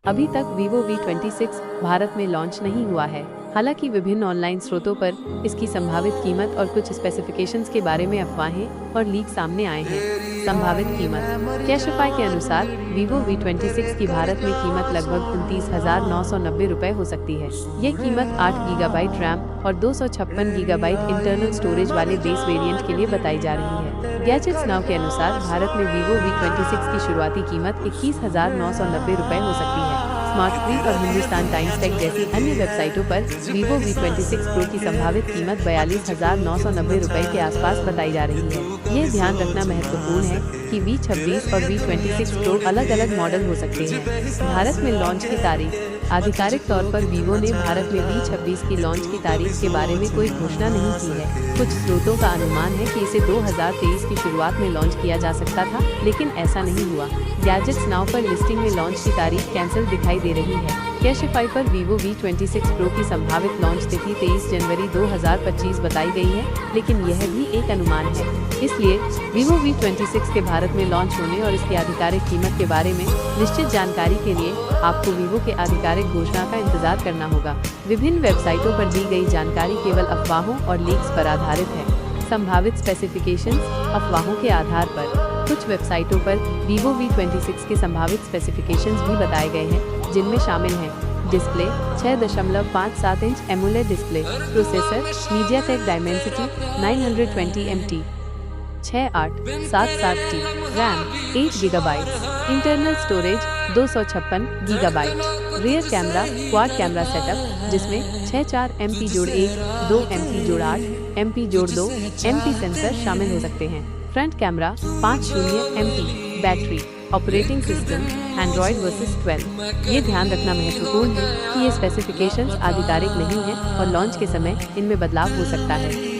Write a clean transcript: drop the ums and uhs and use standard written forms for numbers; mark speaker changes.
Speaker 1: अभी तक Vivo V26 Bharat में लॉन्च नहीं हुआ है। हालांकि विभिन्न ऑनलाइन स्रोतों पर इसकी संभावित कीमत और कुछ स्पेसिफिकेशंस के बारे में अफवाहें और लीक सामने आए हैं। संभावित कीमत कैशिफाई के अनुसार Vivo V26 की भारत में कीमत लगभग 29,990 रुपए हो सकती है। यह कीमत 8 गीगाबाइट रैम और 256 गीगाबाइट इंटरनल स्टोरेज वाले बेस वेरिएंट के लिए बताई जा रही है। गैजेट्स नाउ के अनुसार भारत में Vivo V26 की शुरुआती कीमत 21,990 रुपए हो सकती है। स्मार्ट ट्रीट और हिंदुस्तान टाइम्स टेक जैसी अन्य वेबसाइटों पर Vivo V26 Pro की संभावित कीमत 42,990 रुपए के आसपास बताई जा रही है। यह ध्यान रखना महत्वपूर्ण है कि V26 और V26 Pro अलग-अलग मॉडल हो सकते हैं। भारत में लॉन्च की तारीख आधिकारिक तौर पर Vivo ने भारत में V26 की लॉन्च की तारीख के बारे में कोई घोषणा नहीं की है। कुछ स्रोतों का अनुमान है कि इसे 2023 की शुरुआत में लॉन्च किया जा सकता था, लेकिन ऐसा नहीं हुआ। गैजेट्स नाउ पर लिस्टिंग में लॉन्च की तारीख कैंसिल दिखाई दे रही है। कैशिफाई पर Vivo V26 Pro की संभावित लॉन्च तिथि 23 जनवरी 2025 बताई गई है, लेकिन यह भी एक अनुमान है। इसलिए Vivo V26 के भारत में लॉन्च होने और इसकी आधिकारिक कीमत के बारे में निश्चित जानकारी के लिए आपको Vivo के आधिकारिक घोषणा का इंतजार करना होगा। विभिन्न वेबसाइटों पर दी गई जानकारी केवल अफवाहों और लीक्स पर आधारित है। संभावित स्पेसिफिकेशंस अफवाहों के आधार पर कुछ वेबसाइटों पर Vivo V26 के संभावित स्पेसिफिकेशंस भी बताए गए हैं, जिनमें शामिल हैं display 6.57 inch AMOLED display, processor MediaTek Dimensity 920MT 6877T, RAM 8 gigabyte, internal storage 256 gigabyte, rear camera quad camera setup जिसमें 64MP+1, 2MP+8, MP+2, MP sensor शामिल हो सकते हैं। Front camera 50MP, battery, operating system Android versus 12। ये ध्यान रखना महत्वपूर्ण है कि ये स्पेसिफिकेशंस आधिकारिक नहीं है और लॉन्च के समय इनमें बदलाव हो सकता है।